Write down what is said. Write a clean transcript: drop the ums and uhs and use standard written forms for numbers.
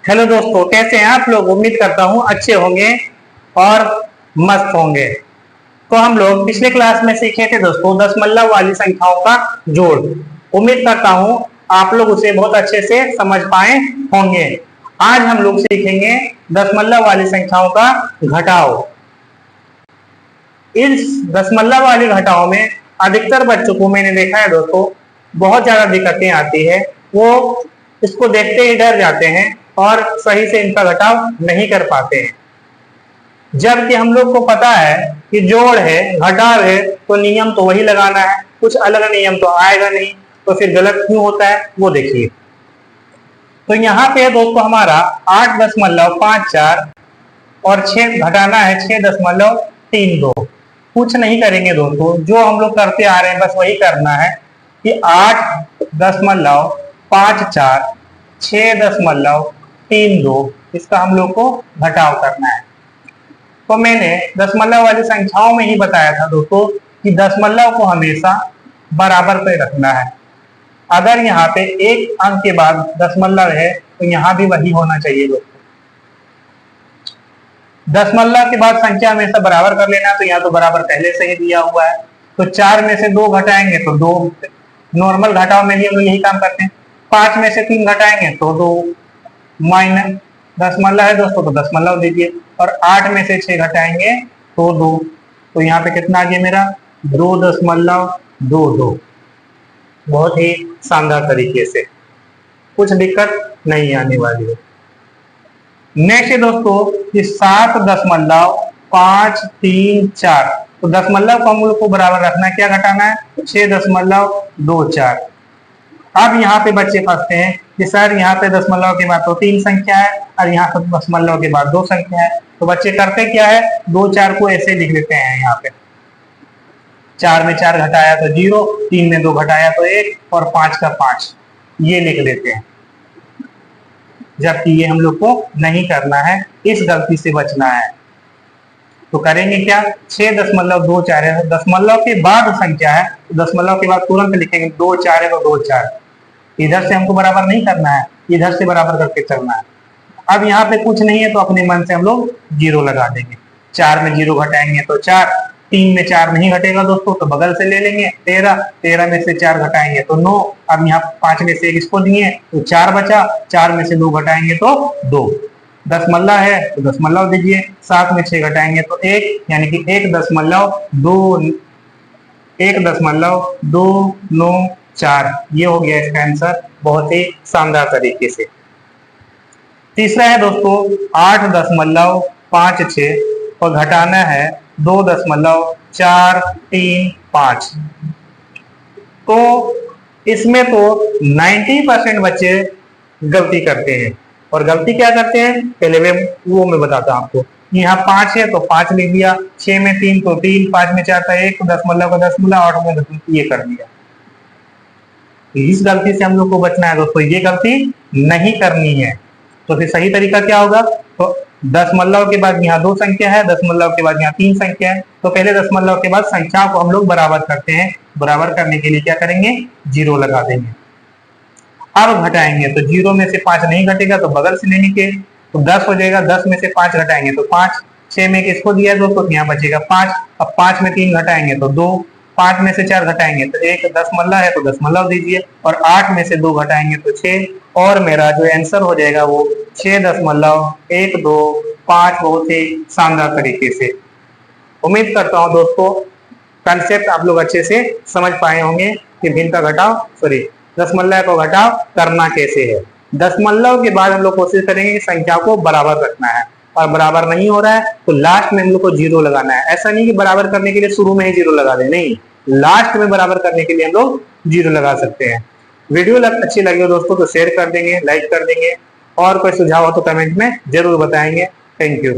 Hello दोस्तों, कैसे हैं आप लोग। उम्मीद करता हूं अच्छे होंगे और मस्त होंगे। तो हम लोग पिछले क्लास में सीखे थे दोस्तों दशमलव वाली संख्याओं का जोड़। उम्मीद करता हूं आप लोग उसे बहुत अच्छे से समझ पाए होंगे। आज हम लोग सीखेंगे दशमलव वाली संख्याओं का घटाव। इस दशमलव वाली घटाओं में अधिकतर बच्चों को मैंने देखा है दोस्तों बहुत ज्यादा दिक्कतें आती है। वो इसको देखते ही डर जाते हैं और सही से इनका घटाव नहीं कर पाते हैं। जबकि हम लोग को पता है कि जोड़ है घटाव है तो नियम तो वही लगाना है, कुछ अलग नियम तो आएगा नहीं। तो फिर गलत क्यों होता है वो देखिए। तो यहाँ पे दोस्तों हमारा 8.54 और 6 घटाना है 6.32। कुछ नहीं करेंगे दोस्तों, जो हम लोग करते आ रहे हैं बस वही करना है कि 8.54 6.32 इसका हम लोग को घटाव करना है। तो मैंने दशमलव वाली संख्याओं में ही बताया था दोस्तों कि दशमलव को हमेशा बराबर पे रखना है। अगर यहाँ पे एक अंक के बाद दशमलव है तो यहाँ भी वही होना चाहिए दोस्तों। दशमलव के बाद संख्या हमेशा बराबर कर लेना, तो यहाँ तो बराबर पहले से ही दिया हुआ है। तो 4 में से 2 घटाएंगे तो 2, नॉर्मल घटाव में भी हम लोग यही काम करते हैं। 5 में से 3 घटाएंगे तो 2, माइनस दशमलव है दोस्तों तो दशमलव दीजिए। और 8 में से 6 घटाएंगे तो 2, तो यहाँ पे कितना आ गया मेरा 2.22। बहुत ही शानदार तरीके से, कुछ दिक्कत नहीं आने वाली है। नेक्स्ट है दोस्तों कि 7.534। तो दशमलव को हम लोग को बराबर रखना है, क्या घटाना है 6.24। अब यहाँ पे बच्चे फंसते हैं कि सर यहाँ पे दशमलव के बाद तो 3 संख्या है और यहाँ पे दशमलव के बाद 2 संख्या है। तो बच्चे करते क्या है 2 4 को ऐसे लिख लेते हैं। यहाँ पे 4 में 4 घटाया तो 0, 3 में 2 घटाया तो 1 और 5 का 5 ये लिख लेते हैं। जबकि ये हम लोग को नहीं करना है, इस गलती से बचना है। तो करेंगे क्या 6.24 है, दशमलव के बाद संख्या है तो दशमलव के बाद तुरंत लिखेंगे 2 4 है तो 2 4। इधर से हमको बराबर नहीं करना है, इधर से बराबर करके चलना है। अब यहाँ पे कुछ नहीं है तो अपने मन से हम लोग 0 लगा देंगे। 4 में 0 घटाएंगे तो 4, 3 में 4 नहीं घटेगा दोस्तों तो बगल से ले लेंगे 13, 13 में से 4 घटाएंगे तो 9। अब यहाँ 5 में से 1 इसको दिए तो 4 बचा, 4 में से 2 घटाएंगे तो 2। दशमलव है तो दशमलव दीजिए, 7 में 6 घटाएंगे तो 1, यानी कि 1.294 ये हो गया इसका आंसर, बहुत ही शानदार तरीके से। तीसरा है दोस्तों 8.56 और घटाना है 2.435। तो इसमें तो 90% बच्चे गलती करते हैं। और गलती क्या करते हैं पहले मैं बताता हूं आपको। यहाँ 5 है तो 5 लिख दिया, 6 में 3 तो 3, 5 में 4 था 1 तो दशमलव का दशमलव, 8 में ये कर दिया। इस गलती से हम लोग को बचना है दोस्तों, ये गलती नहीं करनी है। तो फिर सही तरीका क्या होगा, तो दशमलव के बाद यहाँ 2 संख्या है, दशमलव के बाद यहाँ 3 संख्या है, तो पहले दशमलव के बाद संख्याओं को हम लोग बराबर करते हैं। बराबर करने के लिए क्या करेंगे 0 लगा देंगे। अब घटाएंगे तो 0 में से 5 नहीं घटेगा तो बगल से लेने के तो 10 हो जाएगा। 10 में से 5 घटाएंगे तो 5, 6 में किसको दिया है दोस्तों यहाँ बचेगा 5। अब 5 में 3 घटाएंगे तो 2, 5 में से 4 घटाएंगे तो 1, दशमलव है तो दशमलव दीजिए। और 8 में से 2 घटाएंगे तो 6, और मेरा जो आंसर हो जाएगा वो 6.125। बहुत ही शानदार तरीके से। उम्मीद करता हूँ दोस्तों कंसेप्ट आप लोग अच्छे से समझ पाए होंगे कि भिन्न का घटाव दशमलव को घटाव करना कैसे है। दशमलव के बाद हम लोग कोशिश करेंगे कि संख्या को बराबर रखना है, और बराबर नहीं हो रहा है तो लास्ट में हम लोग को 0 लगाना है। ऐसा नहीं कि बराबर करने के लिए शुरू में ही 0 लगा दें, नहीं, लास्ट में बराबर करने के लिए हम लोग 0 लगा सकते हैं। वीडियो अच्छी लगी हो दोस्तों तो शेयर कर देंगे, लाइक कर देंगे, और कोई सुझाव हो तो कमेंट में जरूर बताएंगे। Thank you.